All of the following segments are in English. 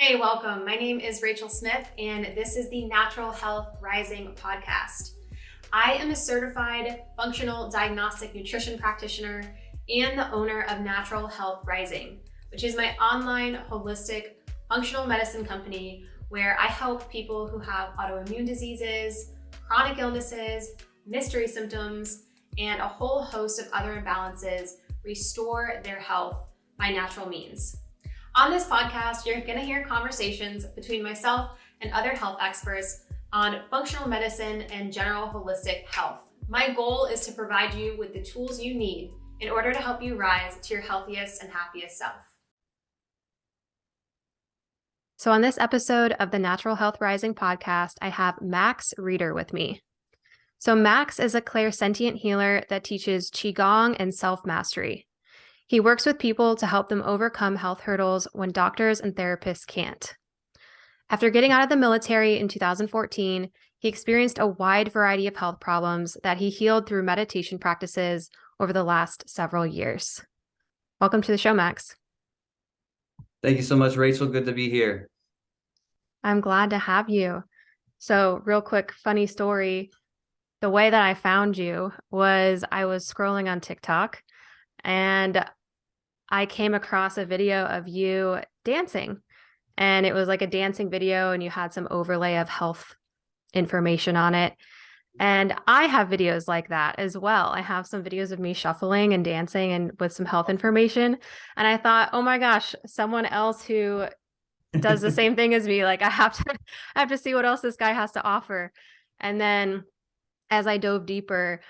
Hey, welcome. My name is Rachel Smith, and this is the Natural Health Rising podcast. I am a certified functional diagnostic nutrition practitioner and the owner of Natural Health Rising, which is my online holistic functional medicine company where I help people who have autoimmune diseases, chronic illnesses, mystery symptoms, and a whole host of other imbalances restore their health by natural means. On this podcast, you're going to hear conversations between myself and other health experts on functional medicine and general holistic health. My goal is to provide you with the tools you need in order to help you rise to your healthiest and happiest self. So on this episode of the Natural Health Rising podcast, I have Max Reeder with me. So Max is a clairsentient healer that teaches Qigong and self-mastery. He works with people to help them overcome health hurdles when doctors and therapists can't. After getting out of the military in 2014, he experienced a wide variety of health problems that he healed through meditation practices over the last several years. Welcome to the show, Max. Thank you so much, Rachel. Good to be here. I'm glad to have you. So real quick, funny story. The way that I found you was I was scrolling on TikTok and I came across a video of you dancing, and it was like a dancing video and you had some overlay of health information on it. And I have videos like that as well. I have some videos of me shuffling and dancing and with some health information. And I thought, oh my gosh, someone else who does the same thing as me. Like I have to see what else this guy has to offer. And then as I dove deeper,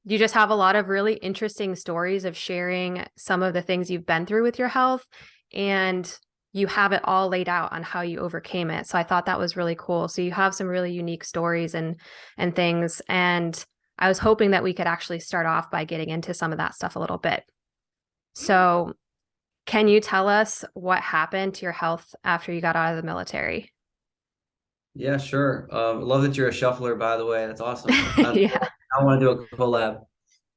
you just have a lot of really interesting stories of sharing some of the things you've been through with your health, and you have it all laid out on how you overcame it. So I thought that was really cool. So you have some really unique stories and things. And I was hoping that we could actually start off by getting into some of that stuff a little bit. So can you tell us what happened to your health after you got out of the military? Yeah, sure. Love that you're a shuffler, by the way. That's awesome. Yeah. I want to do a collab.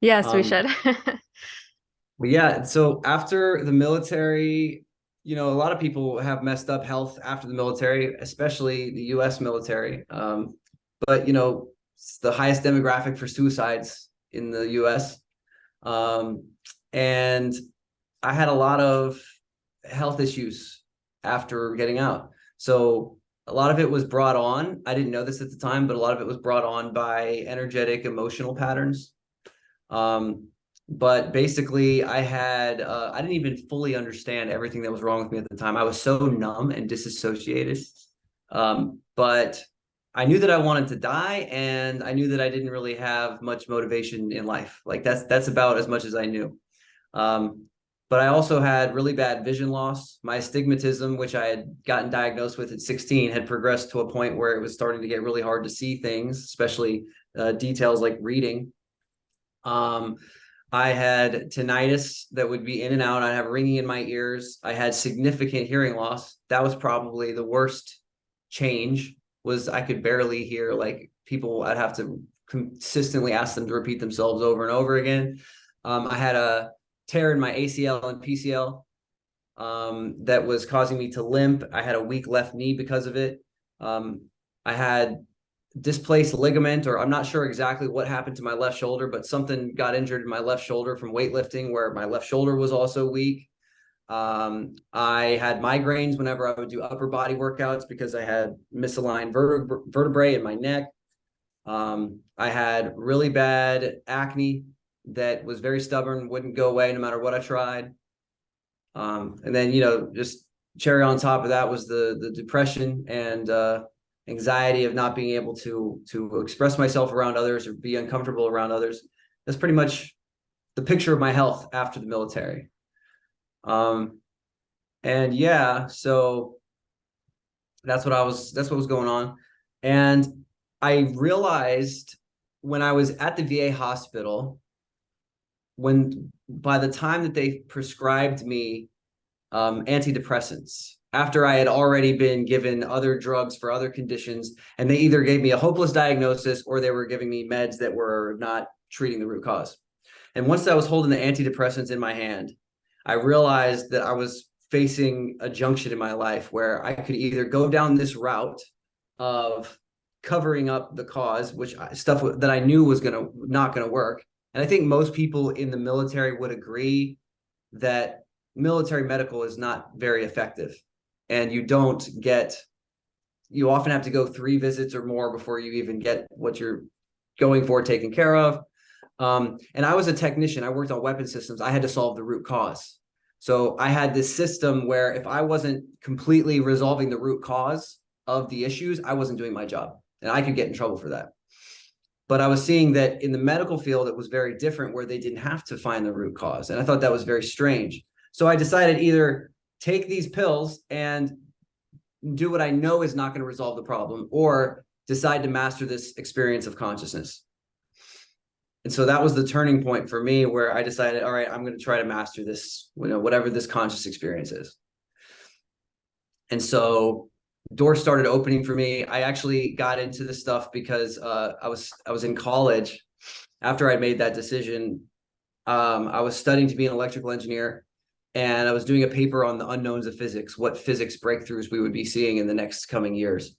Yes, we should. But yeah, so after the military, a lot of people have messed up health after the military, especially the US military. But it's the highest demographic for suicides in the US. And I had a lot of health issues after getting out. So a lot of it was brought on. I didn't know this at the time, but a lot of it was brought on by energetic, emotional patterns. But basically I didn't even fully understand everything that was wrong with me at the time. I was so numb and disassociated. But I knew that I wanted to die, and I knew that I didn't really have much motivation in life. Like that's about as much as I knew. But I also had really bad vision loss. My astigmatism, which I had gotten diagnosed with at 16, had progressed to a point where it was starting to get really hard to see things, especially details like reading. I had tinnitus that would be in and out. I'd have ringing in my ears. I had significant hearing loss. That was probably the worst change, was I could barely hear. Like people, I'd have to consistently ask them to repeat themselves over and over again. I had a tear in my ACL and PCL that was causing me to limp. I had a weak left knee because of it. I had displaced ligament, or I'm not sure exactly what happened to my left shoulder, but something got injured in my left shoulder from weightlifting, where my left shoulder was also weak. I had migraines whenever I would do upper body workouts because I had misaligned vertebrae in my neck. I had really bad acne that was very stubborn, wouldn't go away no matter what I tried. And then, just cherry on top of that was the depression and anxiety of not being able to express myself around others or be uncomfortable around others. That's pretty much the picture of my health after the military. And yeah, so that's what was going on. And I realized when I was at the VA hospital, by the time that they prescribed me antidepressants, after I had already been given other drugs for other conditions, and they either gave me a hopeless diagnosis or they were giving me meds that were not treating the root cause. And once I was holding the antidepressants in my hand, I realized that I was facing a junction in my life where I could either go down this route of covering up the cause, which stuff that I knew was not gonna work. And I think most people in the military would agree that military medical is not very effective, and you often have to go 3 visits or more before you even get what you're going for taken care of. And I was a technician. I worked on weapon systems. I had to solve the root cause. So I had this system where if I wasn't completely resolving the root cause of the issues, I wasn't doing my job, and I could get in trouble for that. But I was seeing that in the medical field, it was very different, where they didn't have to find the root cause. And I thought that was very strange. So I decided either take these pills and do what I know is not going to resolve the problem, or decide to master this experience of consciousness. And so that was the turning point for me, where I decided, all right, I'm going to try to master this, whatever this conscious experience is. And so doors started opening for me. I actually got into this stuff because I was in college. After I made that decision, I was studying to be an electrical engineer, and I was doing a paper on the unknowns of physics, what physics breakthroughs we would be seeing in the next coming years.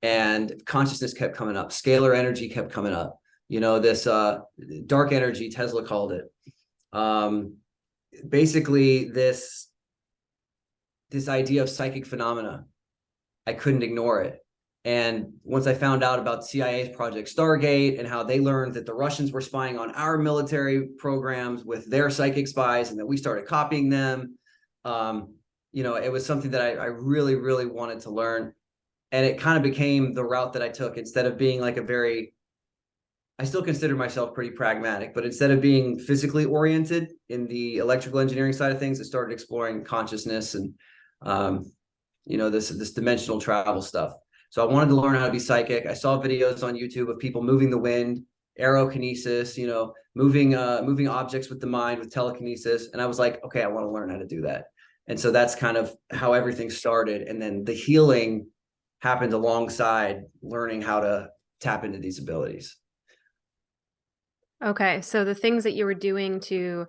And consciousness kept coming up. Scalar energy kept coming up. This dark energy, Tesla called it. Basically, this idea of psychic phenomena, I couldn't ignore it. And once I found out about CIA's Project Stargate and how they learned that the Russians were spying on our military programs with their psychic spies, and that we started copying them, it was something that I really, really wanted to learn. And it kind of became the route that I took. Instead of being like I still consider myself pretty pragmatic, but instead of being physically oriented in the electrical engineering side of things, I started exploring consciousness and, this dimensional travel stuff. So I wanted to learn how to be psychic. I saw videos on YouTube of people moving the wind, aerokinesis, moving objects with the mind, with telekinesis. And I was like, okay, I want to learn how to do that. And so that's kind of how everything started. And then the healing happened alongside learning how to tap into these abilities. Okay, so the things that you were doing to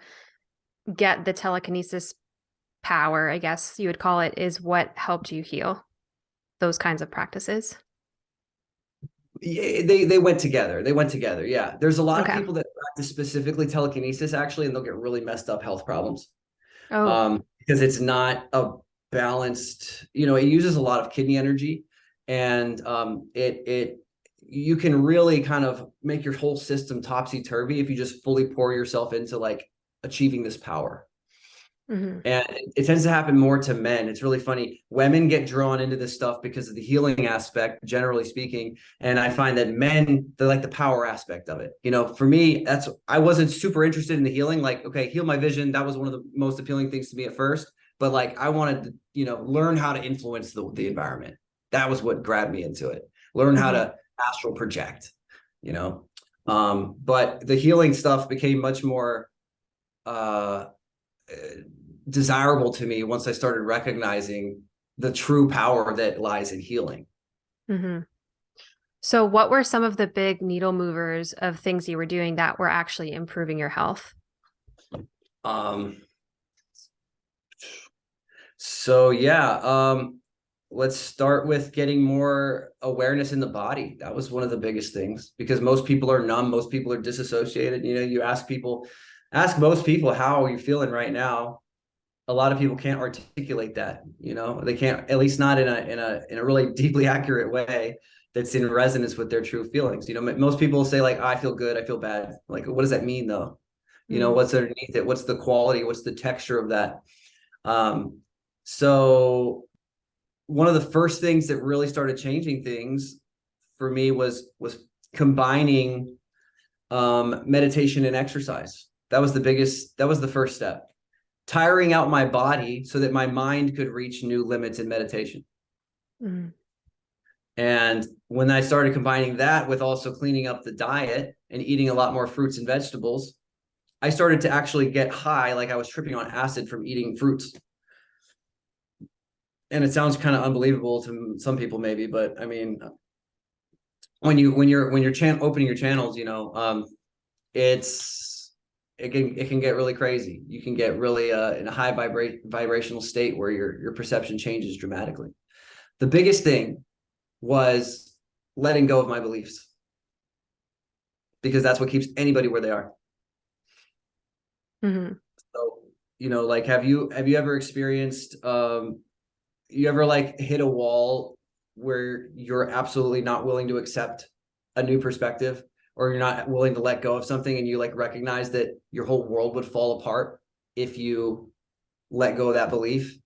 get the telekinesis power, I guess you would call it, is what helped you heal, those kinds of practices? Yeah, they went together. They went together. Yeah. There's a lot of Okay. people that practice specifically telekinesis, actually, and they'll get really messed up health problems. Oh. Because it's not a balanced, it uses a lot of kidney energy, and you can really kind of make your whole system topsy-turvy if you just fully pour yourself into like achieving this power. Mm-hmm. And it tends to happen more to men. It's really funny. Women get drawn into this stuff because of the healing aspect, generally speaking. And I find that men, they like the power aspect of it. For me, I wasn't super interested in the healing. Like, okay, heal my vision. That was one of the most appealing things to me at first. But like, I wanted to, learn how to influence the environment. That was what grabbed me into it. Learn how to astral project, but the healing stuff became much more desirable to me once I started recognizing the true power that lies in healing. Mm-hmm. So what were some of the big needle movers of things you were doing that were actually improving your health? So yeah, let's start with getting more awareness in the body. That was one of the biggest things, because most people are numb. Most people are disassociated. You ask most people, how are you feeling right now? A lot of people can't articulate that. They can't, at least not in a really deeply accurate way that's in resonance with their true feelings. Most people say like, I feel good, I feel bad. Like, what does that mean though? What's underneath it? What's the quality? What's the texture of that? So one of the first things that really started changing things for me was combining meditation and exercise. That was the first step. Tiring out my body so that my mind could reach new limits in meditation. Mm-hmm. And when I started combining that with also cleaning up the diet and eating a lot more fruits and vegetables, I started to actually get high, like I was tripping on acid from eating fruits. And it sounds kind of unbelievable to some people maybe, but I mean, when you're opening your channels, it's it can get really crazy. You can get really in a high vibrational state where your perception changes dramatically. The biggest thing was letting go of my beliefs, because that's what keeps anybody where they are. Hmm. So, like, have you ever experienced you ever like hit a wall where you're absolutely not willing to accept a new perspective, or you're not willing to let go of something, and you like recognize that your whole world would fall apart if you let go of that belief?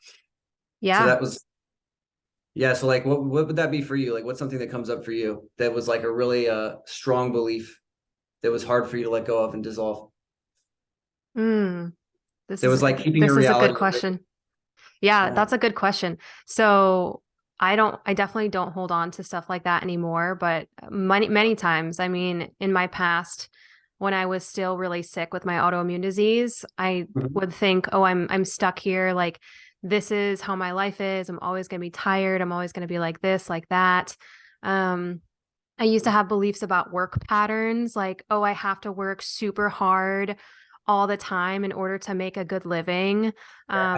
So Yeah. that was, yeah. So like, what would that be for you? Like, what's something that comes up for you that was like a really strong belief that was hard for you to let go of and dissolve? Mm, this That is was like keeping your this is a good reality rigid. question. Yeah, Yeah. that's a good question. So I definitely don't hold on to stuff like that anymore, but many times, I mean, in my past, when I was still really sick with my autoimmune disease, I Mhm. would think, oh, I'm stuck here. Like, this is how my life is. I'm always going to be tired. I'm always going to be like this, like that. Um, I used to have beliefs about work patterns, like, oh, I have to work super hard all the time in order to make a good living. Um,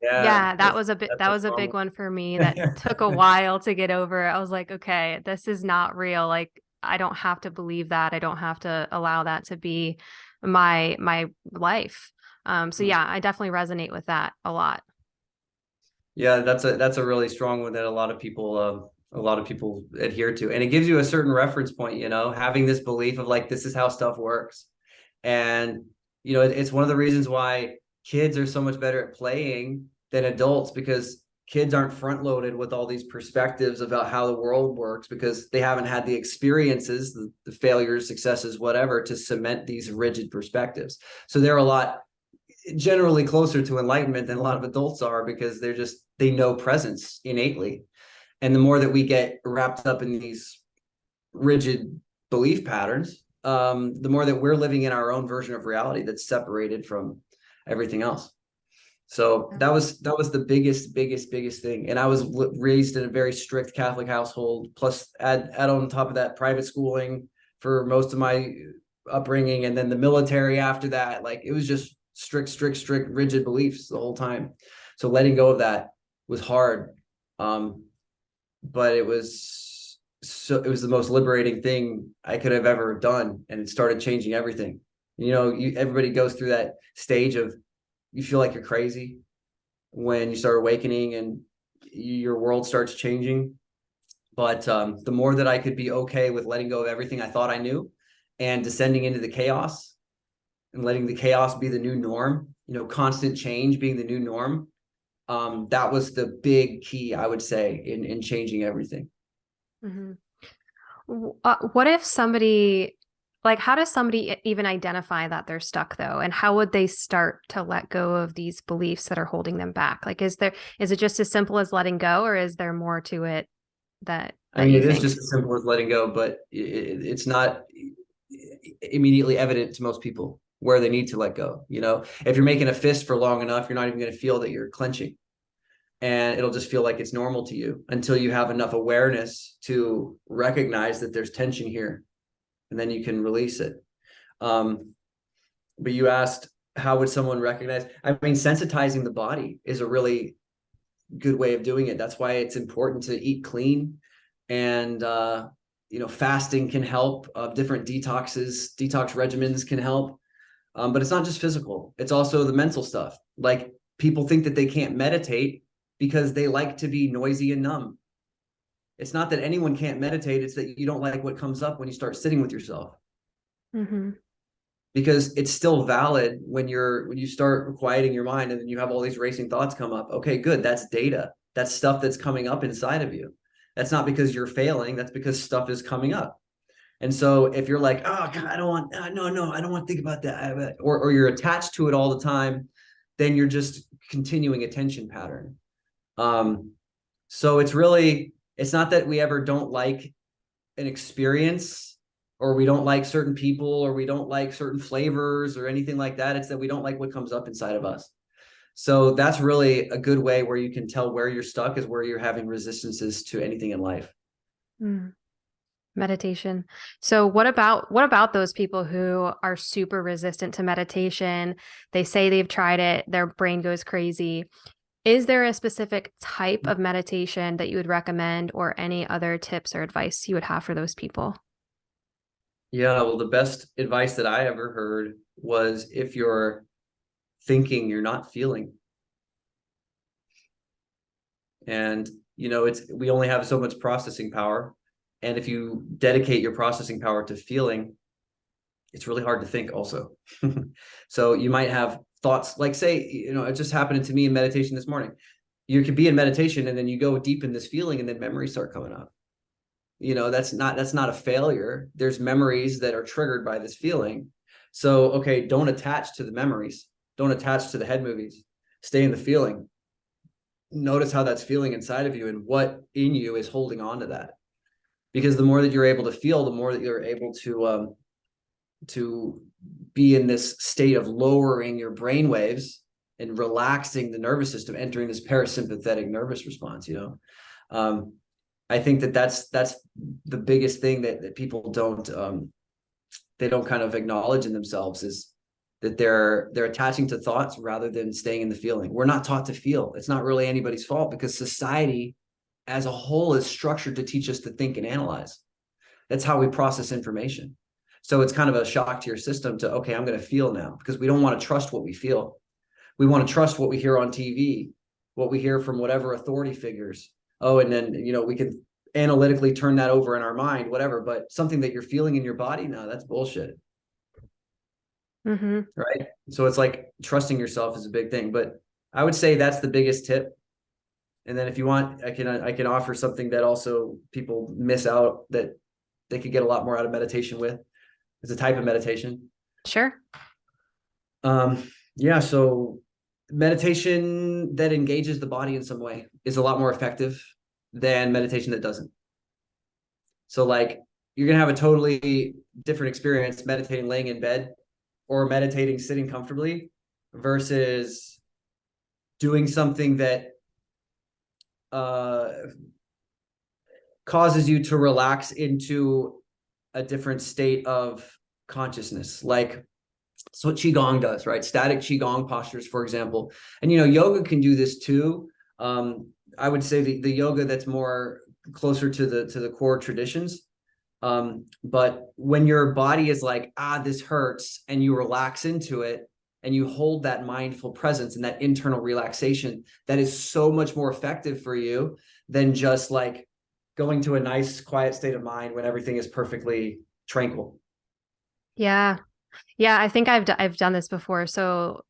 Yeah, yeah, that that's a was a big normal. one for me that took a while to get over. I was like, okay, this is not real. Like, I don't have to believe that. I don't have to allow that to be my life. So yeah, I definitely resonate with that a lot. Yeah, that's a really strong one that a lot of people adhere to. And it gives you a certain reference point, having this belief of like this is how stuff works. And it's one of the reasons why kids are so much better at playing than adults, because kids aren't front loaded with all these perspectives about how the world works, because they haven't had the experiences, the failures, successes, whatever, to cement these rigid perspectives. So they're a lot generally closer to enlightenment than a lot of adults are, because they know presence innately. And the more that we get wrapped up in these rigid belief patterns, the more that we're living in our own version of reality that's separated from everything else. So that was the biggest thing. And I was raised in a very strict Catholic household, plus add on top of that private schooling for most of my upbringing, and then the military after that. Like, it was just strict, rigid beliefs the whole time. So letting go of that was hard. But it was the most liberating thing I could have ever done, and it started changing everything. Everybody goes through that stage of, you feel like you're crazy when you start awakening and your world starts changing. But the more that I could be okay with letting go of everything I thought I knew and descending into the chaos, and letting the chaos be the new norm, constant change being the new norm, that was the big key, I would say, in changing everything. Mhm. What if how does somebody even identify that they're stuck though? And how would they start to let go of these beliefs that are holding them back? Like, is it just as simple as letting go, or is there more to it I that mean, you it is think? just as simple as letting go, but it's not immediately evident to most people where they need to let go. If you're making a fist for long enough, you're not even going to feel that you're clenching, and it'll just feel like it's normal to you until you have enough awareness to recognize that there's tension here, and then you can release it. But you asked, how would someone recognize? I mean, sensitizing the body is a really good way of doing it. That's why it's important to eat clean, and fasting can help. Different detox regimens can help. But it's not just physical; it's also the mental stuff. Like, people think that they can't meditate because they like to be noisy and numb. It's not that anyone can't meditate; it's that you don't like what comes up when you start sitting with yourself. Hmm. Because it's still valid when you start quieting your mind, and then you have all these racing thoughts come up. Okay, good. That's data. That's stuff that's coming up inside of you. That's not because you're failing. That's because stuff is coming up. And so if you're like, oh God, I don't want, no, I don't want to think about that, or you're attached to it all the time, then you're just continuing a tension pattern. Um, so it's not that we ever don't like an experience, or we don't like certain people, or we don't like certain flavors or anything like that. It's that we don't like what comes up inside of us. So that's really a good way where you can tell where you're stuck, is where you're having resistances to anything in life. Mm. Meditation. So what about those people who are super resistant to meditation? They say they've tried it, their brain goes crazy. Is there a specific type of meditation that you would recommend or any other tips or advice you would have for those people? Yeah, well, the best advice that I ever heard was if you're thinking, you're not feeling. And it's we only have so much processing power. And if you dedicate your processing power to feeling, it's really hard to think also. So you might have thoughts like, say, it just happened to me in meditation this morning. You could be in meditation and then you go deep in this feeling and then memories start coming up. That's not a failure. There's memories that are triggered by this feeling. So, okay, don't attach to the memories. Don't attach to the head movies. Stay in the feeling. Notice how that's feeling inside of you and what in you is holding on to that. Because the more that you're able to feel, the more that you're able to be in this state of lowering your brain waves and relaxing the nervous system, entering this parasympathetic nervous response. I think that's the biggest thing that people don't they don't kind of acknowledge in themselves, is that they're attaching to thoughts rather than staying in the feeling. We're not taught to feel. It's not really anybody's fault, because society as a whole is structured to teach us to think and analyze. That's how we process information. So it's kind of a shock to your system to, okay, I'm going to feel now, because we don't want to trust what we feel. We want to trust what we hear on TV, what we hear from whatever authority figures. Oh, and then, we can analytically turn that over in our mind, whatever, but something that you're feeling in your body, no, that's bullshit. Mm-hmm. Right. So it's like trusting yourself is a big thing, but I would say that's the biggest tip. And then if you want, I can offer something that also people miss out, that they could get a lot more out of meditation with. It's a type of meditation. Sure. Yeah. So meditation that engages the body in some way is a lot more effective than meditation that doesn't. So like, you're going to have a totally different experience meditating laying in bed or meditating sitting comfortably versus doing something that causes you to relax into a different state of consciousness. Like, that's what Qigong does, right? Static Qigong postures, for example. And, yoga can do this too. I would say the yoga that's more closer to the core traditions. But when your body is like, this hurts, and you relax into it and you hold that mindful presence and that internal relaxation, that is so much more effective for you than just like going to a nice quiet state of mind when everything is perfectly tranquil. Yeah. Yeah, I think I've done this before. So,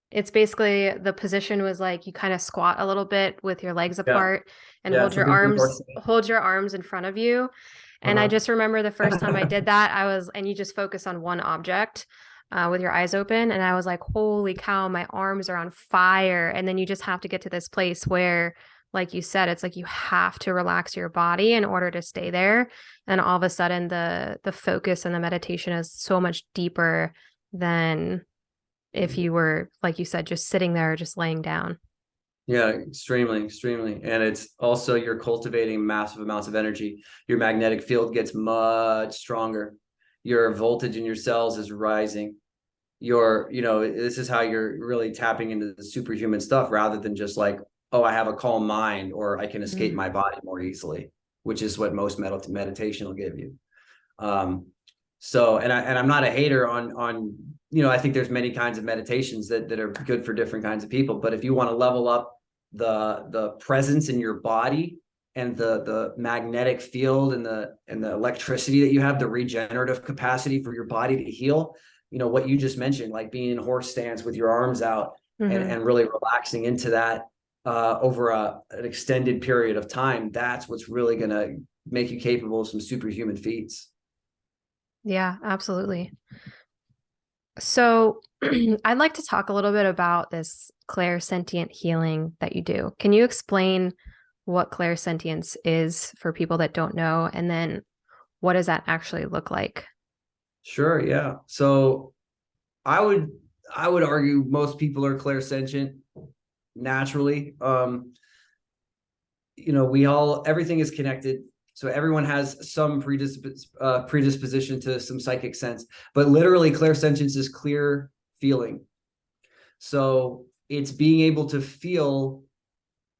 it's basically the position was like you kind of squat a little bit with your legs Yeah. apart and Yeah. Some people do hold your arms in front of you. And I just remember the first time I did that, and you just focus on one object with your eyes open. And I was like, holy cow, my arms are on fire. And then you just have to get to this place where, like you said, it's like you have to relax your body in order to stay there. And all of a sudden the focus and the meditation is so much deeper than if you were, like you said, just sitting there, just laying down. Yeah, extremely, extremely. And it's also, you're cultivating massive amounts of energy. Your magnetic field gets much stronger. Your voltage in your cells is rising. This is how you're really tapping into the superhuman stuff, rather than just like, oh, I have a calm mind, or I can escape Mm. my body more easily, which is what most meditation will give you. So, and I'm not a hater on, I think there's many kinds of meditations that are good for different kinds of people. But if you want to level up the presence in your body and the magnetic field and the electricity that you have, the regenerative capacity for your body to heal, what you just mentioned, like being in horse stance with your arms out and really relaxing into that over an extended period of time, that's what's really going to make you capable of some superhuman feats. Yeah, absolutely. So I'd like to talk a little bit about this clairsentient healing that you do. Can you explain what clairsentience is for people that don't know? And then what does that actually look like? Sure, yeah. So I would I would argue most people are clairsentient naturally. We all, everything is connected. So everyone has some predisposition to some psychic sense, but literally clairsentience is clear feeling. So it's being able to feel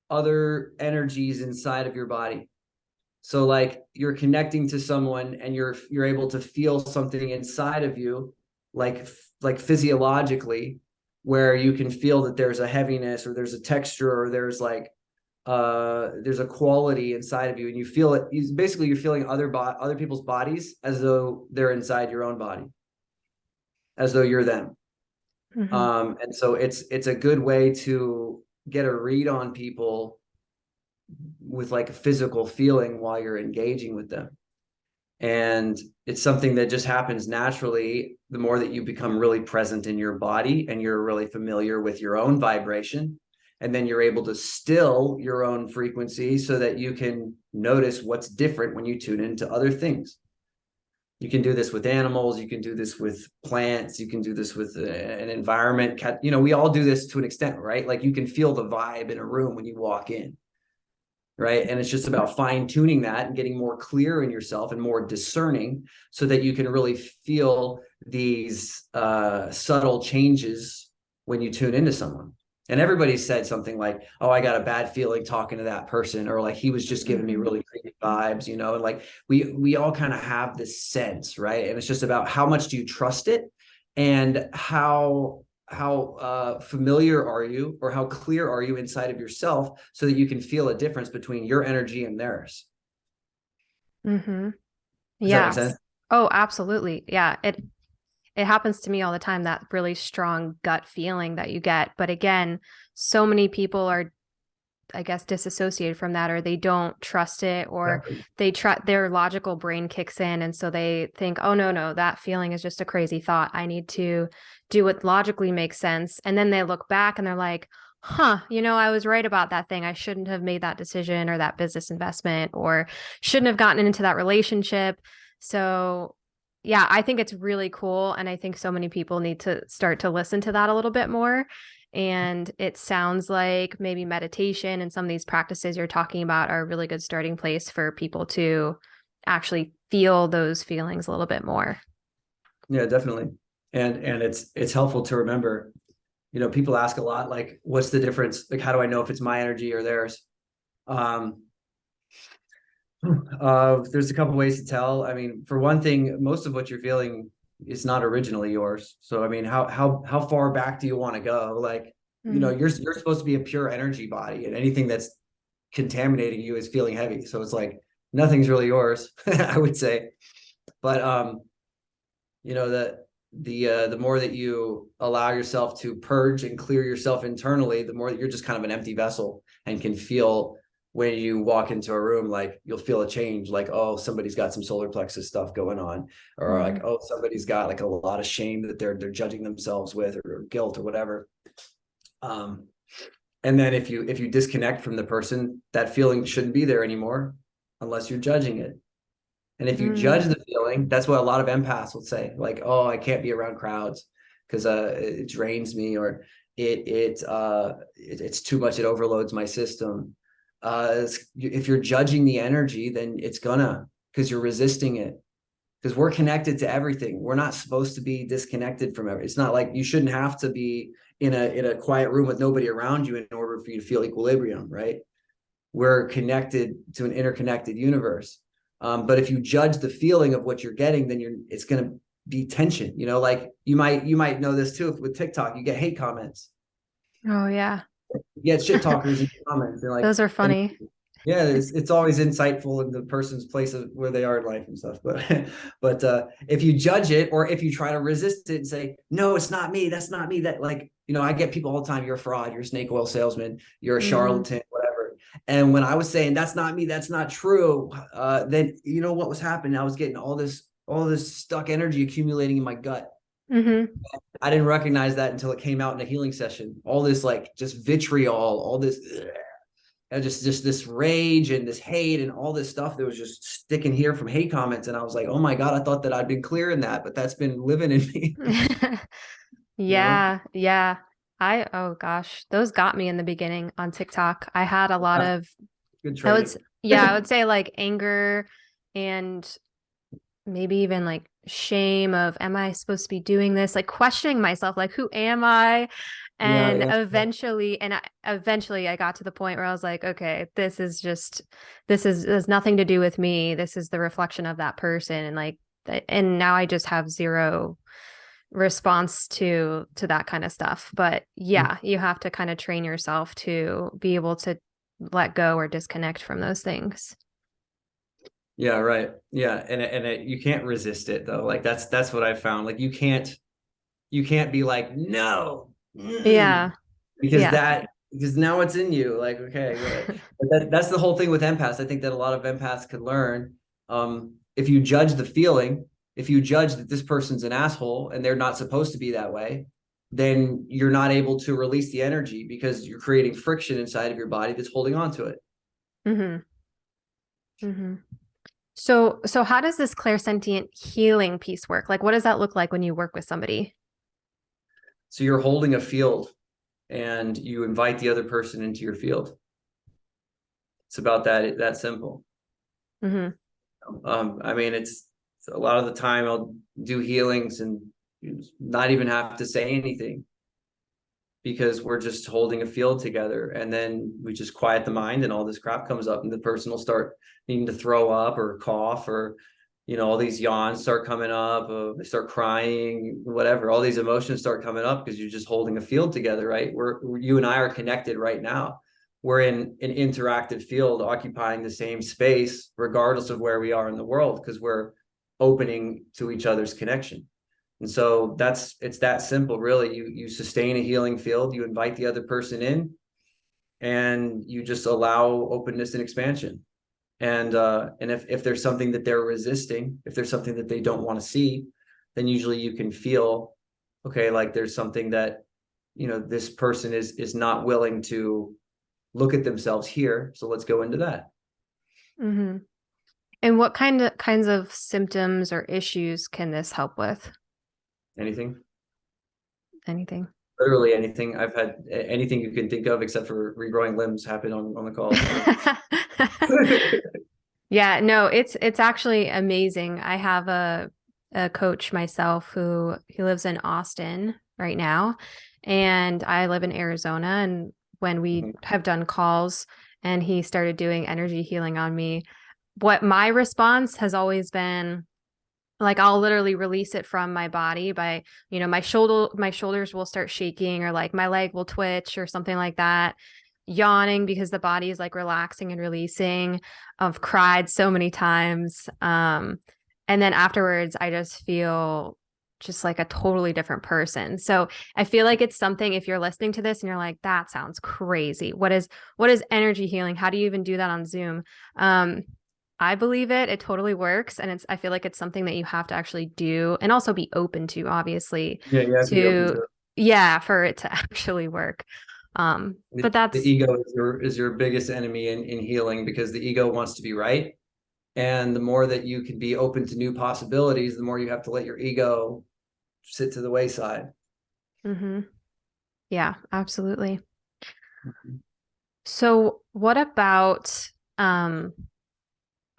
other energies inside of your body. So like you're connecting to someone and you're able to feel something inside of you, like physiologically, where you can feel that there's a heaviness or there's a texture or there's a quality inside of you, and you feel it. Basically, you're feeling other people's bodies as though they're inside your own body, as though you're them. Mm-hmm. And so it's a good way to get a read on people with like a physical feeling while you're engaging with them. And it's something that just happens naturally the more that you become really present in your body and you're really familiar with your own vibration. And then you're able to still your own frequency so that you can notice what's different when you tune into other things. You can do this with animals. You can do this with plants. You can do this with an environment. You know, we all do this to an extent, right? Like you can feel the vibe in a room when you walk in, right? And it's just about fine tuning that and getting more clear in yourself and more discerning so that you can really feel these subtle changes when you tune into someone. And everybody said something like, oh, I got a bad feeling talking to that person, or like he was just giving me really creepy vibes, you know. And like we all kind of have this sense, right? And it's just about how much do you trust it, and how familiar are you, or how clear are you inside of yourself so that you can feel a difference between your energy and theirs. Mm-hmm. Does that make Yes. sense? Oh, absolutely. Yeah. It happens to me all the time, that really strong gut feeling that you get. But again, so many people are, I guess, disassociated from that, or they don't trust it, or Exactly. they try, their logical brain kicks in. And so they think, oh, no, that feeling is just a crazy thought. I need to do what logically makes sense. And then they look back and they're like, huh, I was right about that thing. I shouldn't have made that decision or that business investment, or shouldn't have gotten into that relationship. So yeah, I think it's really cool. And I think so many people need to start to listen to that a little bit more. And it sounds like maybe meditation and some of these practices you're talking about are a really good starting place for people to actually feel those feelings a little bit more. Yeah, definitely. And it's helpful to remember, you know, people ask a lot, like, what's the difference? Like, how do I know if it's my energy or theirs? Um, there's a couple ways to tell. I mean, for one thing, most of what you're feeling is not originally yours. So, I mean, how far back do you want to go? Like, you know, Mm. you're supposed to be a pure energy body, and anything that's contaminating you is feeling heavy. So it's like nothing's really yours, I would say. But you know, the more that you allow yourself to purge and clear yourself internally, the more that you're just kind of an empty vessel and can feel when you walk into a room, like you'll feel a change, like, oh, somebody's got some solar plexus stuff going on, or like, Mm. oh, somebody's got like a lot of shame that they're judging themselves with, or guilt or whatever. Um, and then if you disconnect from the person, that feeling shouldn't be there anymore unless you're judging it. And if you judge Mm. the feeling, that's what a lot of empaths will say, like, oh, I can't be around crowds because it drains me, or it's too much, it overloads my system. If you're judging the energy, then it's gonna, because you're resisting it. Because we're connected to everything. We're not supposed to be disconnected from everything. It's not like you shouldn't have to be in a quiet room with nobody around you in order for you to feel equilibrium, right? We're connected to an interconnected universe. But if you judge the feeling of what you're getting, then it's going to be tension. You know, like you might know this too with TikTok. You get hate comments, Oh, yeah. you get shit talkers in the comments, and like, Those are and funny. yeah, it's always insightful in the person's place of where they are in life and stuff. But if you judge it, or if you try to resist it and say, no, it's not me, that's not me, that, like, you know, I get people all the time, you're a fraud, you're a snake oil salesman, you're a Mm. charlatan, whatever. And when I was saying that's not me, that's not true, then you know what was happening? I was getting all this stuck energy accumulating in my gut. Mm-hmm. I didn't recognize that until it came out in a healing session. All this, like, just vitriol, all this, and just this rage and this hate and all this stuff that was just sticking here from hate comments. And I was like, oh my God, I thought that I'd been clear in that, but that's been living in me, you know? Yeah, yeah. Oh gosh, those got me in the beginning on TikTok. I had a lot Yeah, of, good I would, training. Yeah, I would say like anger and maybe even like shame of, am I supposed to be doing this? Like questioning myself, like, who am I? Yeah, And yeah. eventually I got to the point where I was like, okay, this is has nothing to do with me. This is the reflection of that person. And like, and now I just have zero response to that kind of stuff. But yeah, you have to kind of train yourself to be able to let go or disconnect from those things. Yeah, right. Yeah, you can't resist it though. Like that's what I found. Like you can't be like no, Yeah. because Yeah. that because now it's in you. Like okay, but that's the whole thing with empaths. I think that a lot of empaths could learn. If you judge the feeling, if you judge that this person's an asshole and they're not supposed to be that way, then you're not able to release the energy because you're creating friction inside of your body that's holding on to it. hmm hmm So how does this clairsentient healing piece work? Like, what does that look like when you work with somebody? So you're holding a field and you invite the other person into your field. It's about that simple. hmm I mean, it's a lot of the time I'll do healings and not even have to say anything because we're just holding a field together, and then we just quiet the mind and all this crap comes up and the person will start needing to throw up or cough or all these yawns start coming up, they start crying, whatever, all these emotions start coming up because you're just holding a field together, right? You and I are connected right now. We're in an interactive field occupying the same space regardless of where we are in the world because we're opening to each other's connection. And so it's that simple, really. You sustain a healing field, you invite the other person in, and you just allow openness and expansion. And if there's something that they're resisting, if there's something that they don't want to see, then usually you can feel, okay, like there's something that this person is not willing to look at themselves here. So let's go into that. hmm And what kinds of symptoms or issues can this help with? Anything, Anything? literally anything. I've had anything you can think of except for regrowing limbs happen on the calls. So. Yeah, no, it's actually amazing. I have a coach myself who he lives in Austin right now, and I live in Arizona. And when we have done calls and he started doing energy healing on me, what my response has always been, like, I'll literally release it from my body by, my shoulders will start shaking, or like my leg will twitch or something like that, yawning because the body is like relaxing and releasing. I've cried so many times. And then afterwards I just feel just like a totally different person. So I feel like it's something, if you're listening to this and you're like, that sounds crazy. What is energy healing? How do you even do that on Zoom? I believe it. It totally works. And I feel like it's something that you have to actually do and also be open to, obviously, Yeah, you have to be open to, to it. yeah, for it to actually work. But The that's, ego is your biggest enemy in healing because the ego wants to be right. And the more that you can be open to new possibilities, the more you have to let your ego sit to the wayside. hmm yeah, absolutely. So what about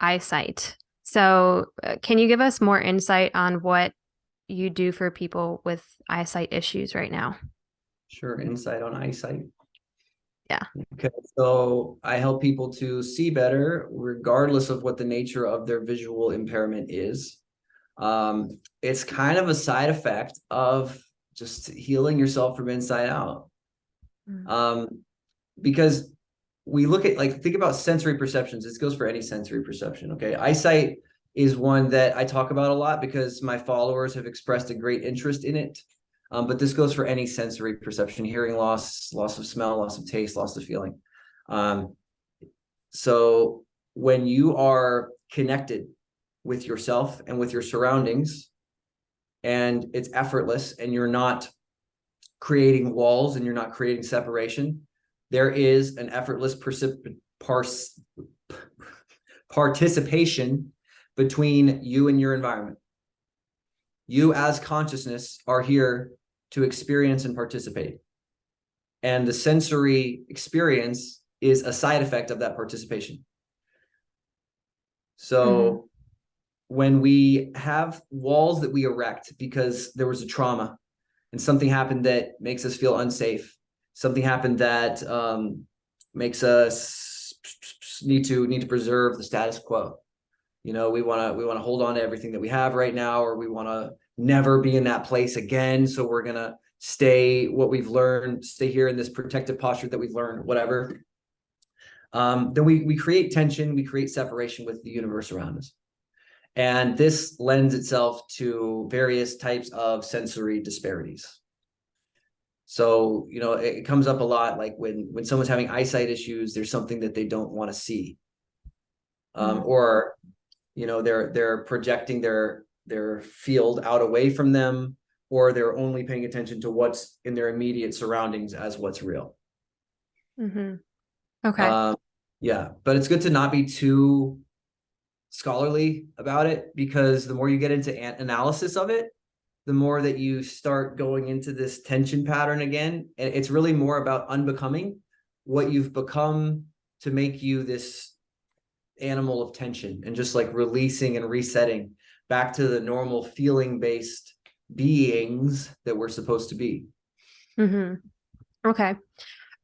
eyesight? So can you give us more insight on what you do for people with eyesight issues right now? Sure, insight on eyesight. Yeah. Okay, so I help people to see better, regardless of what the nature of their visual impairment is. It's kind of a side effect of just healing yourself from inside out. Um, because we look at, like, think about sensory perceptions. This goes for any sensory perception. Okay. Eyesight is one that I talk about a lot because my followers have expressed a great interest in it. But this goes for any sensory perception: hearing loss, loss of smell, loss of taste, loss of feeling. Um, so when you are connected with yourself and with your surroundings, and it's effortless, and you're not creating walls and you're not creating separation, there is an effortless participation between you and your environment. You as consciousness are here to experience and participate. And the sensory experience is a side effect of that participation. Mm-hmm. So when we have walls that we erect because there was a trauma and something happened that makes us feel unsafe, something happened that makes us need to preserve the status quo. We want to hold on to everything that we have right now, or we want to never be in that place again. So we're gonna stay what we've learned, stay here in this protective posture that we've learned, whatever. Then we create tension, we create separation with the universe around us. And this lends itself to various types of sensory disparities. So, it comes up a lot, like when someone's having eyesight issues, there's something that they don't want to see. Mm-hmm. Or, they're projecting their field out away from them, or they're only paying attention to what's in their immediate surroundings as what's real. Mm-hmm. Okay. Um, yeah, but it's good to not be too scholarly about it, because the more you get into analysis of it, the more that you start going into this tension pattern again. And it's really more about unbecoming what you've become to make you this animal of tension, and just like releasing and resetting back to the normal feeling based beings that we're supposed to be. Mm-hmm. Okay.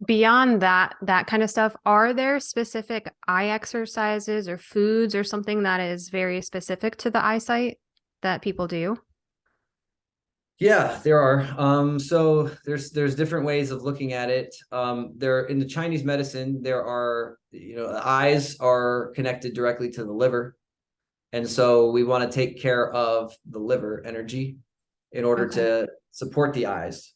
Beyond that kind of stuff, are there specific eye exercises or foods or something that is very specific to the eyesight that people do? Yeah, there are. So there's different ways of looking at it. There in the Chinese medicine, there are, the eyes are connected directly to the liver. And so we want to take care of the liver energy in order Okay. to support the eyes.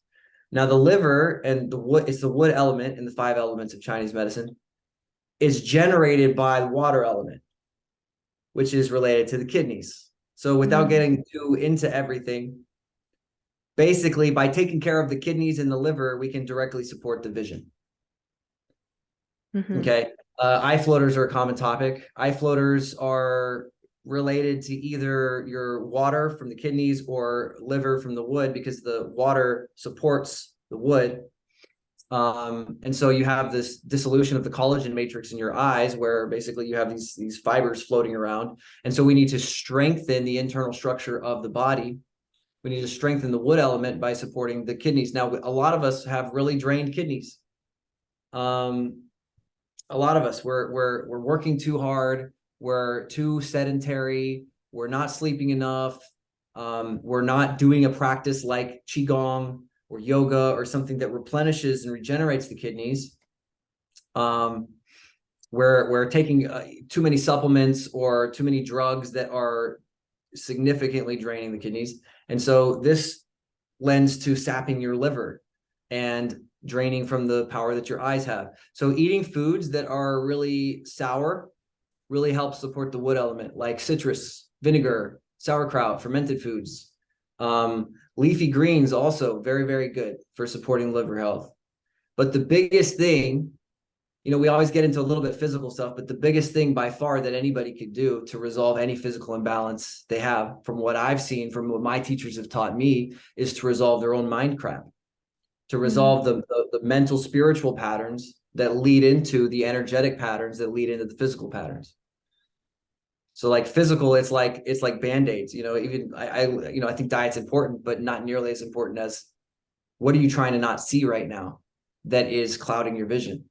Now, the liver and the wood, it's the wood element in the five elements of Chinese medicine, is generated by the water element, which is related to the kidneys. So without Mm-hmm. getting too into everything, basically by taking care of the kidneys and the liver, we can directly support the vision. Mm-hmm. Okay. Eye floaters are a common topic. Eye floaters are related to either your water from the kidneys or liver from the wood, because the water supports the wood. And so you have this dissolution of the collagen matrix in your eyes, where basically you have these fibers floating around. And so we need to strengthen the internal structure of the body. We need to strengthen the wood element by supporting the kidneys. Now, a lot of us have really drained kidneys. A lot of us, we're working too hard, we're too sedentary, we're not sleeping enough, we're not doing a practice like Qigong or yoga or something that replenishes and regenerates the kidneys. We're taking too many supplements or too many drugs that are significantly draining the kidneys. And so this lends to sapping your liver and draining from the power that your eyes have. So eating foods that are really sour really helps support the wood element, like citrus, vinegar, sauerkraut, fermented foods. Leafy greens also very, very good for supporting liver health. But the biggest thing, we always get into a little bit physical stuff, but the biggest thing by far that anybody could do to resolve any physical imbalance they have, from what I've seen, from what my teachers have taught me, is to resolve their own mind crap, to resolve the mental spiritual patterns that lead into the energetic patterns that lead into the physical patterns. So like physical, it's like band-aids, even I think diet's important, but not nearly as important as what are you trying to not see right now that is clouding your vision.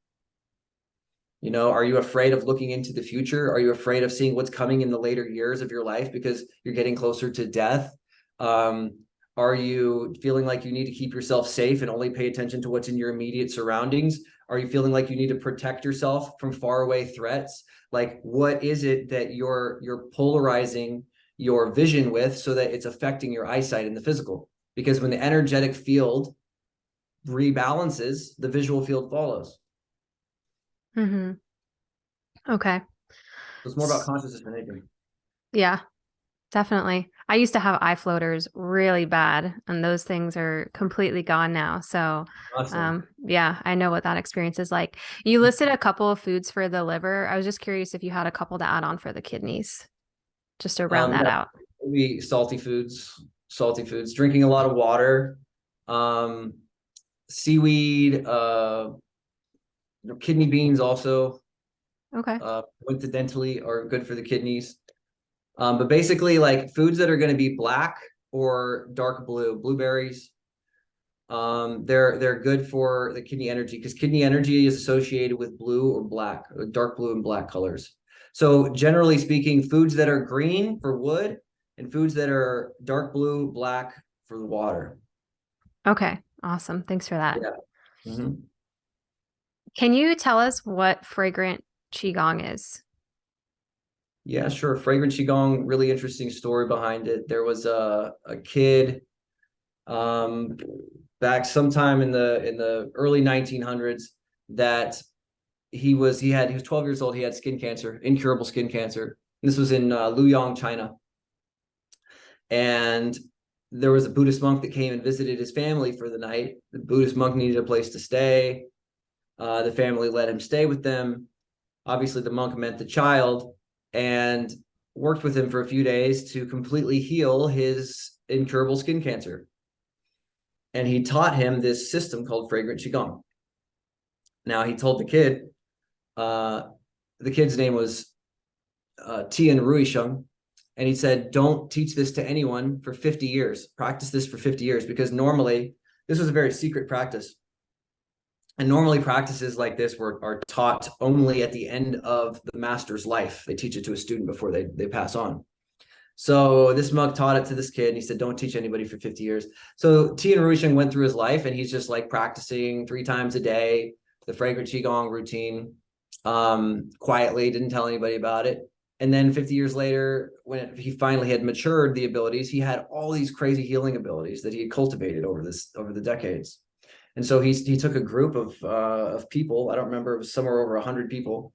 Are you afraid of looking into the future? Are you afraid of seeing what's coming in the later years of your life because you're getting closer to death? Are you feeling like you need to keep yourself safe and only pay attention to what's in your immediate surroundings? Are you feeling like you need to protect yourself from faraway threats? Like, what is it that you're polarizing your vision with so that it's affecting your eyesight in the physical? Because when the energetic field rebalances, the visual field follows. Mm-hmm. Okay. So it's more about consciousness than anything. Yeah, definitely. I used to have eye floaters really bad, and those things are completely gone now. So, Awesome. yeah, I know what that experience is like. You listed a couple of foods for the liver. I was just curious if you had a couple to add on for the kidneys, just to round that Yeah, out. maybe salty foods, drinking a lot of water, um, seaweed, kidney beans also. Okay. Coincidentally are good for the kidneys. But basically, like foods that are going to be black or dark blue, blueberries, they're good for the kidney energy because kidney energy is associated with blue or black, or dark blue and black colors. So generally speaking, foods that are green for wood and foods that are dark blue, black for the water. Okay. Awesome. Thanks for that. Yeah. Mhm. Can you tell us what fragrant Qigong is? Yeah, sure. Fragrant Qigong, really interesting story behind it. There was a kid um, back sometime in the early 1900s that he was 12 years old. He had skin cancer, incurable skin cancer. And this was in Luoyang, China. And there was a Buddhist monk that came and visited his family for the night. The Buddhist monk needed a place to stay. The family let him stay with them. Obviously, the monk met the child and worked with him for a few days to completely heal his incurable skin cancer. And he taught him this system called fragrant qigong. Now he told uh, the kid's name was Tian Ruisheng, and he said, "Don't teach this to anyone for 50 years. Practice this for 50 years because normally this was a very secret practice, and normally practices like this are taught only at the end of the master's life. They teach it to a student before they pass on." So this monk taught it to this kid, and he said, "Don't teach anybody for 50 years." So Tian Ruisheng went through his life, and he's just like practicing 3 times a day, the fragrant qigong routine, quietly, didn't tell anybody about it. And then 50 years later, when he finally had matured the abilities, he had all these crazy healing abilities that he had cultivated over the decades. And so he took a group of people. I don't remember, it was somewhere over 100 people,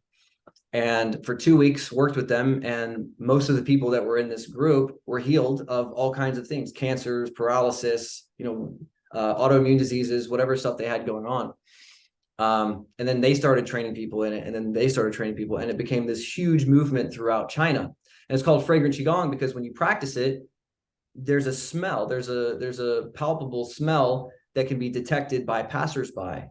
and for 2 weeks worked with them, and most of the people that were in this group were healed of all kinds of things, cancers, paralysis, autoimmune diseases, whatever stuff they had going on. And then they started training people in it, and then they started training people, and it became this huge movement throughout China. And it's called fragrant qigong because when you practice it, there's a smell, there's a palpable smell that can be detected by passersby,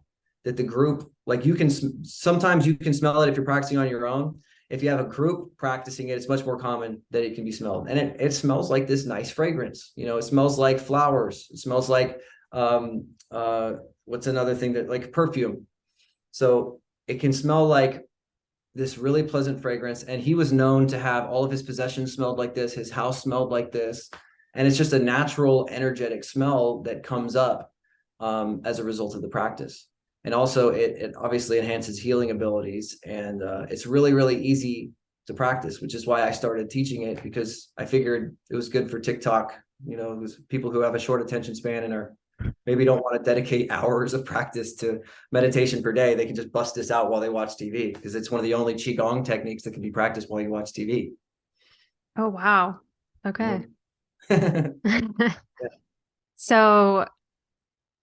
that the group, like, you can sometimes you can smell it if you're practicing on your own. If you have a group practicing it, it's much more common that it can be smelled, and it smells like this nice fragrance. It smells like flowers. It smells like what's another thing, that like perfume. So it can smell like this really pleasant fragrance. And he was known to have all of his possessions smelled like this. His house smelled like this. And it's just a natural, energetic smell that comes up as a result of the practice. And also it obviously enhances healing abilities. And it's really, really easy to practice, which is why I started teaching it, because I figured it was good for TikTok. It was people who have a short attention span and are maybe don't want to dedicate hours of practice to meditation per day. They can just bust this out while they watch TV, because it's one of the only qigong techniques that can be practiced while you watch TV. Oh, wow. Okay. Mhm. So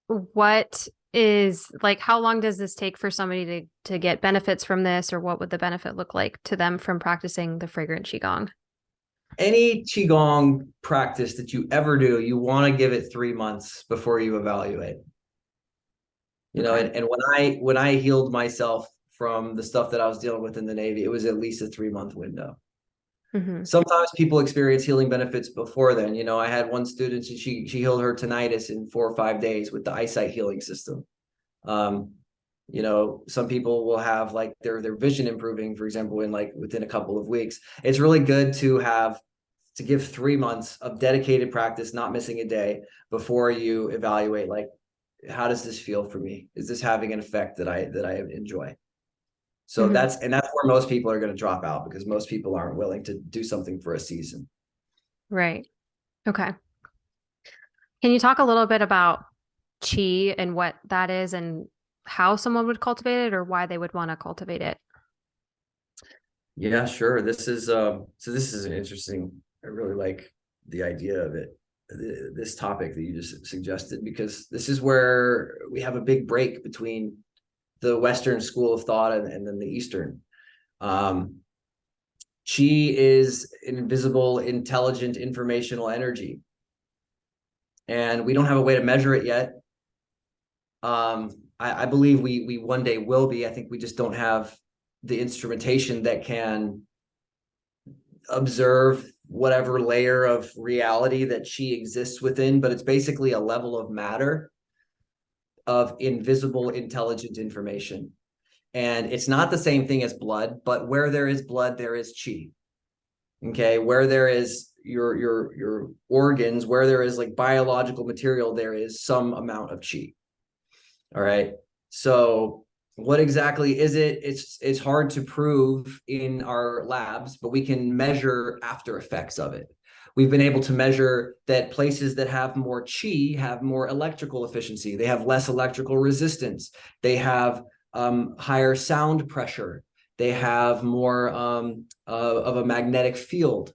what is like, how long does this take for somebody to get benefits from this, or what would the benefit look like to them from practicing the fragrant qigong? Any qigong practice that you ever do, you want to give it 3 months before you evaluate. Okay. And when I healed myself from the stuff that I was dealing with in the Navy, it was at least a 3-month window. Hmm. Sometimes people experience healing benefits before then. I had one student, she healed her tinnitus in 4 or 5 days with the eyesight healing system. Um, some people will have like their vision improving, for example, in like within a couple of weeks. It's really good to give 3 months of dedicated practice, not missing a day, before you evaluate, like, how does this feel for me? Is this having an effect that I enjoy? So Hmm. that's where most people are going to drop out, because most people aren't willing to do something for a season. Right. Okay. Can you talk a little bit about chi and what that is and how someone would cultivate it or why they would want to cultivate it? Yeah, sure. This is an interesting. I really like the idea of it, this topic that you just suggested, because this is where we have a big break between the Western school of thought and then the Eastern. Um, Chi is an invisible, intelligent, informational energy, and we don't have a way to measure it yet. I believe we one day will be. I think we just don't have the instrumentation that can observe whatever layer of reality that chi exists within, but it's basically a level of matter of invisible intelligent information. And it's not the same thing as blood, but where there is blood, there is chi. Okay, where there is your organs, where there is like biological material, there is some amount of chi. All right. So what exactly is it? It's hard to prove in our labs, but we can measure after effects of it. We've been able to measure that places that have more chi have more electrical efficiency. They have less electrical resistance. They have higher sound pressure. They have more of a magnetic field.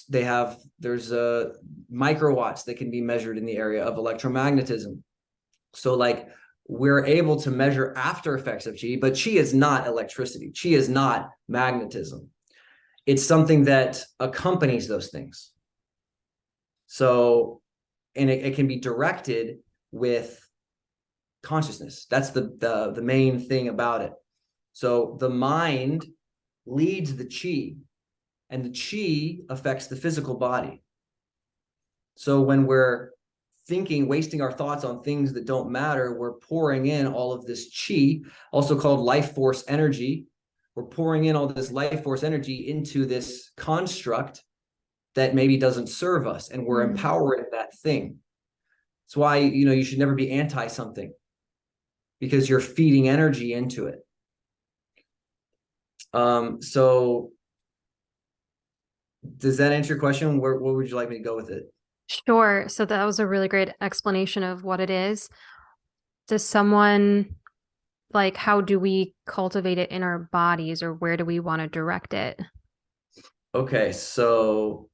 There's microwatts that can be measured in the area of electromagnetism. So like we're able to measure after effects of chi, but chi is not electricity. Chi is not magnetism. It's something that accompanies those things. So, and it can be directed with consciousness. That's the main thing about it. So the mind leads the chi, and the chi affects the physical body. So when we're thinking, wasting our thoughts on things that don't matter, we're pouring in all of this chi, also called life force energy. We're pouring in all this life force energy into this construct that maybe doesn't serve us, and we're empowering that thing. That's why, you should never be anti something, because you're feeding energy into it. So does that answer your question? Where would you like me to go with it? Sure. So that was a really great explanation of what it is. Does someone like, how do we cultivate it in our bodies, or where do we want to direct it? Okay, so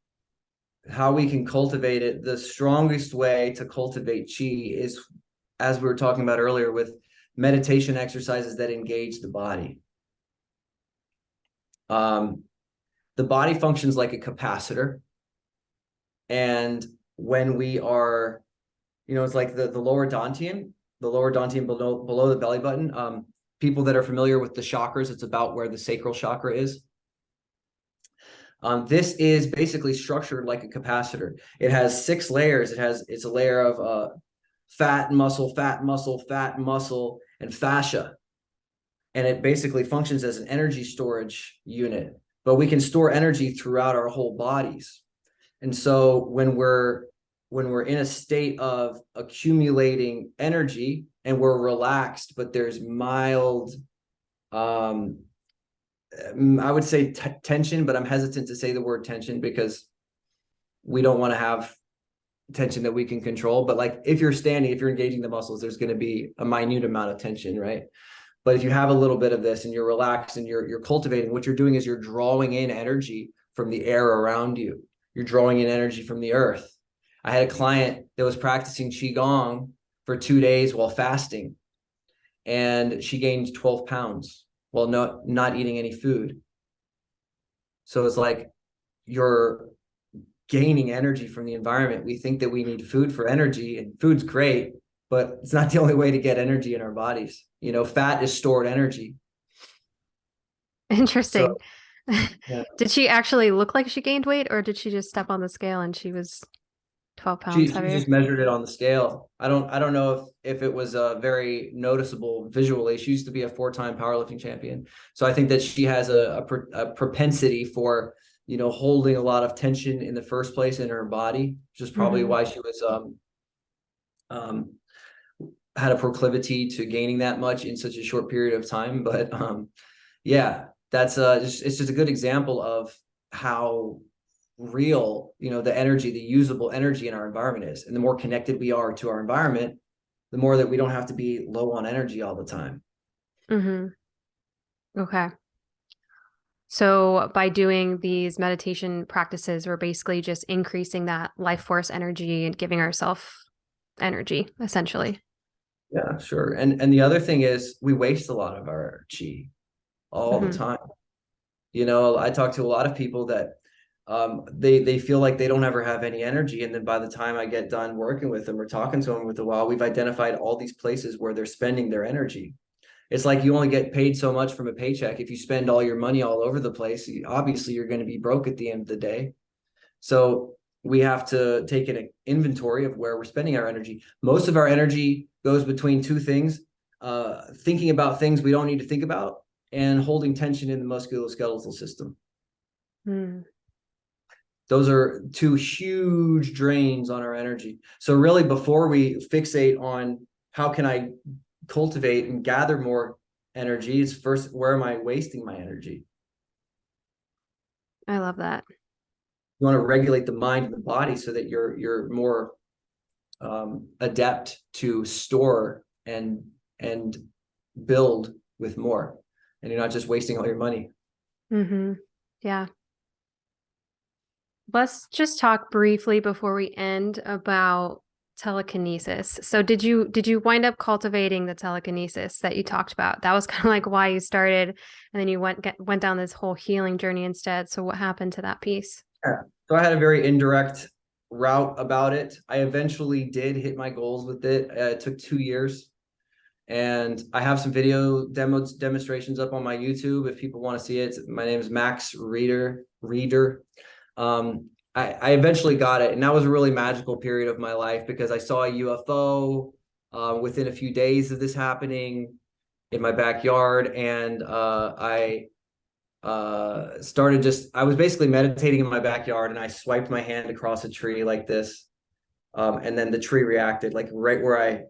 how we can cultivate it, the strongest way to cultivate chi is, as we were talking about earlier, with meditation exercises that engage the body. The body functions like a capacitor. And when we are, it's like the lower dantian, below the belly button. People that are familiar with the chakras, it's about where the sacral chakra is. This is basically structured like a capacitor. It has 6 layers. It's a layer of fat muscle, and fascia. And it basically functions as an energy storage unit. But we can store energy throughout our whole bodies. And so when we're in a state of accumulating energy and we're relaxed, but there's mild, I would say tension, but I'm hesitant to say the word tension because we don't want to have tension that we can control. But like if you're standing, if you're engaging the muscles, there's going to be a minute amount of tension, right? But if you have a little bit of this and you're relaxed and you're cultivating, what you're doing is you're drawing in energy from the air around you. You're drawing in energy from the earth. I had a client that was practicing Qigong for 2 days while fasting, and she gained 12 pounds while not eating any food. So it's like you're gaining energy from the environment. We think that we need food for energy, and food's great, but it's not the only way to get energy in our bodies. Fat is stored energy. Interesting. So, yeah. Did she actually look like she gained weight, or did she just step on the scale and she was 12 pounds She heavier? just measured it on the scale. I don't know if it was very noticeable visually. She used to be a 4-time powerlifting champion, so I think that she has a propensity for holding a lot of tension in the first place in her body, which is probably why she was had a proclivity to gaining that much in such a short period of time. But yeah, that's it's just a good example of how real the energy, the usable energy in our environment is. And the more connected we are to our environment, the more that we don't have to be low on energy all the time. Okay. So by doing these meditation practices, we're basically just increasing that life force energy and giving ourselves energy, essentially. Yeah, sure. And the other thing is we waste a lot of our chi all the time. I talk to a lot of people that they feel like they don't ever have any energy. And then by the time I get done working with them or talking to them with a while, we've identified all these places where they're spending their energy. It's like you only get paid so much from a paycheck. If you spend all your money all over the place, obviously you're going to be broke at the end of the day. So we have to take an inventory of where we're spending our energy. Most of our energy goes between two things: thinking about things we don't need to think about, and holding tension in the musculoskeletal system. Mm. Those are two huge drains on our energy. So really, before we fixate on how can I cultivate and gather more energy, it's first, where am I wasting my energy? I love that. You want to regulate the mind and the body so that you're more adept to store and build with more, and you're not just wasting all your money. Mm-hmm. Yeah. Let's just talk briefly before we end about telekinesis. So did you wind up cultivating the telekinesis that you talked about? That was kind of like why you started, and then you went down this whole healing journey instead. So what happened to that piece? Yeah. So I had a very indirect route about it. I eventually did hit my goals with it. It took 2 years, and I have some video demonstrations up on my YouTube if people want to see it. My name is Max Reader. I eventually got it, and that was a really magical period of my life because I saw a UFO within a few days of this happening in my backyard, and I was basically meditating in my backyard, and I swiped my hand across a tree like this, and then the tree reacted, like right where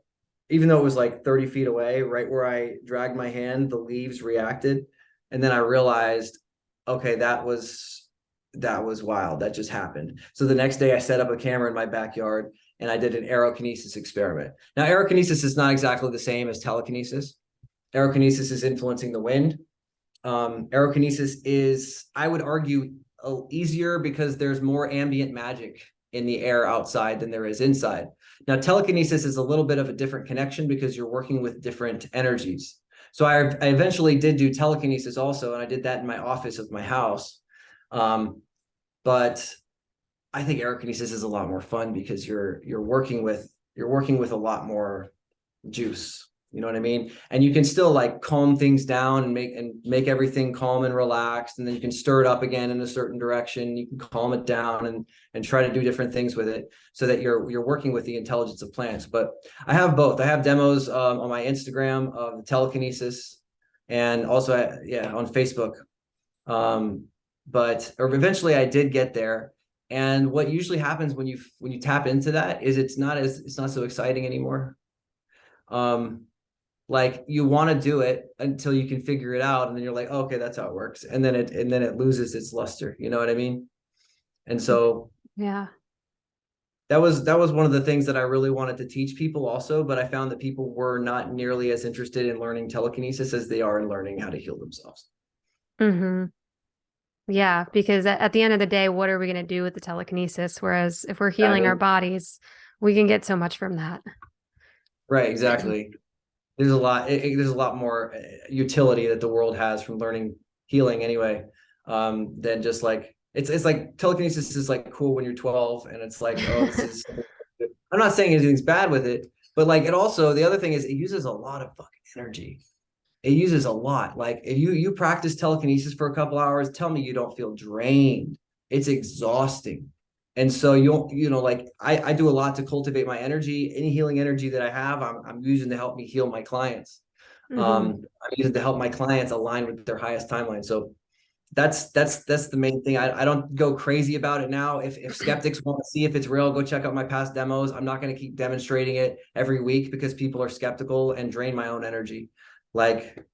even though it was like 30 feet away, right where I dragged my hand, the leaves reacted. And then I realized, okay, that was wild. That just happened. So the next day I set up a camera in my backyard and I did an aerokinesis experiment. Now, aerokinesis is not exactly the same as telekinesis. Aerokinesis is influencing the wind. Aerokinesis is, I would argue, easier because there's more ambient magic in the air outside than there is inside. Now, telekinesis is a little bit of a different connection because you're working with different energies. So I eventually did do telekinesis also, and I did that in my office of my house. But I think aerokinesis is a lot more fun because you're working with a lot more juice. You know what I mean? And you can still like calm things down and make everything calm and relaxed. And then you can stir it up again in a certain direction. You can calm it down and try to do different things with it so that you're working with the intelligence of plants. But I have both. I have demos on my Instagram of the telekinesis, and also on Facebook. But or eventually I did get there. And what usually happens when you tap into that is it's not so exciting anymore. Like you want to do it until you can figure it out, and then you're like, oh, okay, that's how it works, and then it loses its luster. You know what I mean? And so Yeah. that was one of the things that I really wanted to teach people also, but I found that people were not nearly as interested in learning telekinesis as they are in learning how to heal themselves. Mm-hmm. Yeah, because at the end of the day, what are we going to do with the telekinesis? Whereas if we're healing our bodies, we can get so much from that. Right, exactly. There's a lot more utility that the world has from learning healing anyway, than just like it's like telekinesis is like cool when you're 12 and it's like, oh, this is I'm not saying anything's bad with it, but like it also, the other thing is it uses a lot of fucking energy. It uses a lot. Like if you practice telekinesis for a couple hours, tell me you don't feel drained. It's exhausting. And so like I do a lot to cultivate my energy. Any healing energy that I have, I'm using to help me heal my clients. Mm-hmm. I'm using to help my clients align with their highest timeline. So that's the main thing. I don't go crazy about it now. If skeptics want to see if it's real, go check out my past demos. I'm not going to keep demonstrating it every week because people are skeptical and drain my own energy. Like,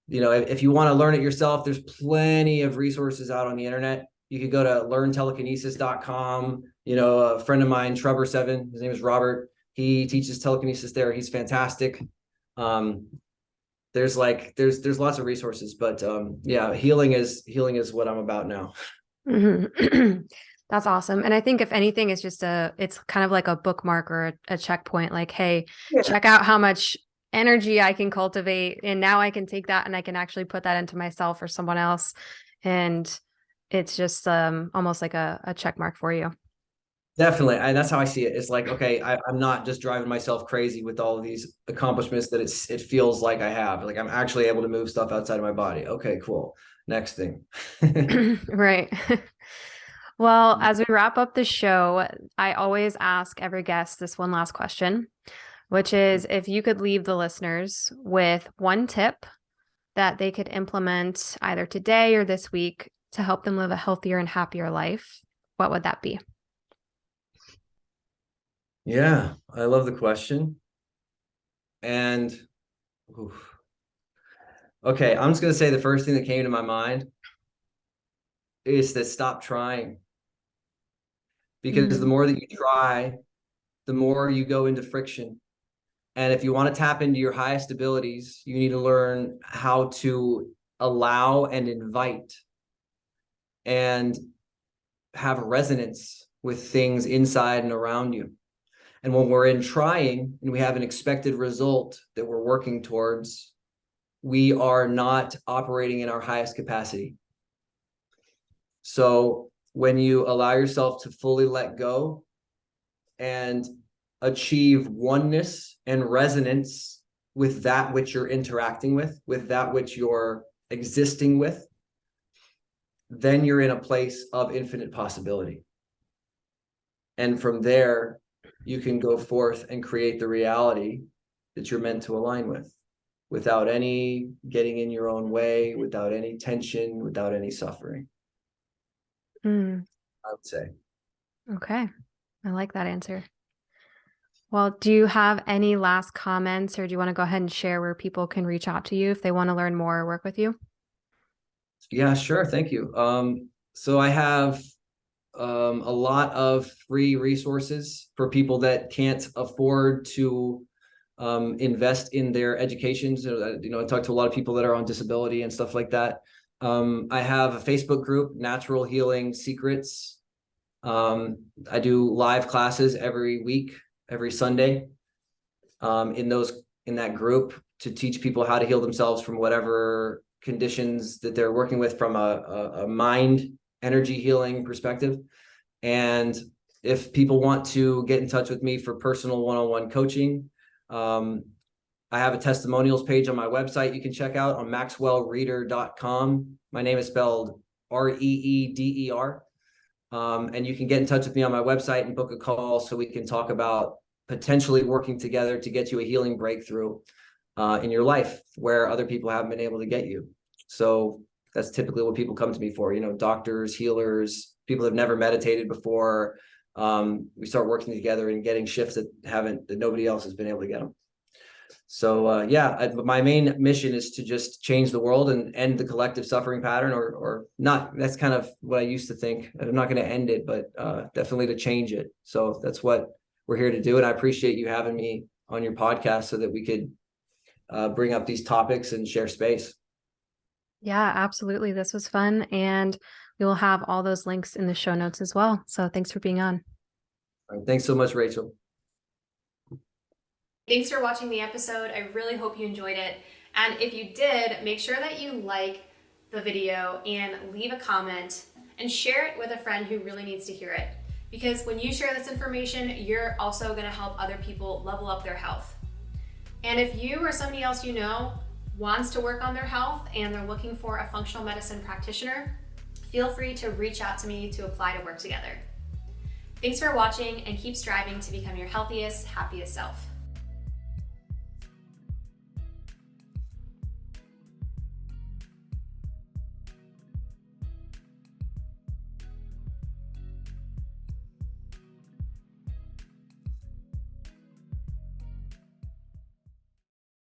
if you want to learn it yourself, there's plenty of resources out on the internet. You could go to learntelekinesis.com. A friend of mine, Trevor7, his name is Robert. He teaches telekinesis there. He's fantastic. There's lots of resources, but yeah, healing is what I'm about now. Mm-hmm. That's awesome. And I think if anything, it's kind of like a bookmark or a checkpoint, like, hey, Yeah. check out how much energy I can cultivate. And now I can take that and I can actually put that into myself or someone else. And it's just almost like a check mark for you. Definitely. That's how I see it. It's like, okay, I'm not just driving myself crazy with all of these accomplishments that it feels like I have. Like I'm actually able to move stuff outside of my body. Okay, cool. Next thing. Right. Well, as we wrap up the show, I always ask every guest this one last question, which is if you could leave the listeners with one tip that they could implement either today or this week to help them live a healthier and happier life, what would that be? Yeah, I love the question. And oof. Okay, I'm just gonna say the first thing that came to my mind is to stop trying. Because the Mm, more that you try, the more you go into friction. And if you want to tap into your highest abilities, you need to learn how to allow and invite and have resonance with things inside and around you. And when we're in trying and we have an expected result that we're working towards, we are not operating in our highest capacity. So when you allow yourself to fully let go and achieve oneness and resonance with that which you're interacting with that which you're existing with, then you're in a place of infinite possibility. And from there, you can go forth and create the reality that you're meant to align with without any getting in your own way, without any tension, without any suffering, mm, I would say. okay. I like that answer. Well, do you have any last comments or do you want to go ahead and share where people can reach out to you if they want to learn more or work with you? Yeah, sure. Thank you. So I have a lot of free resources for people that can't afford to invest in their education. So, I talk to a lot of people that are on disability and stuff like that. I have a Facebook group, Natural Healing Secrets. I do live classes every week, every Sunday, in that group to teach people how to heal themselves from whatever conditions that they're working with from a mind energy healing perspective. And if people want to get in touch with me for personal one-on-one coaching, I have a testimonials page on my website you can check out on maxwellreeder.com. My name is spelled Reeder. And you can get in touch with me on my website and book a call so we can talk about potentially working together to get you a healing breakthrough in your life where other people haven't been able to get you. So that's typically what people come to me for, doctors, healers, people that have never meditated before. We start working together and getting shifts that nobody else has been able to get them. So my main mission is to just change the world and end the collective suffering pattern, or not. That's kind of what I used to think. I'm not going to end it, but definitely to change it. So that's what we're here to do. And I appreciate you having me on your podcast so that we could bring up these topics and share space. Yeah, absolutely. This was fun. And we will have all those links in the show notes as well. So thanks for being on. All right, thanks so much, Rachel. Thanks for watching the episode. I really hope you enjoyed it. And if you did, make sure that you like the video and leave a comment and share it with a friend who really needs to hear it. Because when you share this information, you're also going to help other people level up their health. And if you or somebody else you know wants to work on their health and they're looking for a functional medicine practitioner, feel free to reach out to me to apply to work together. Thanks for watching and keep striving to become your healthiest, happiest self.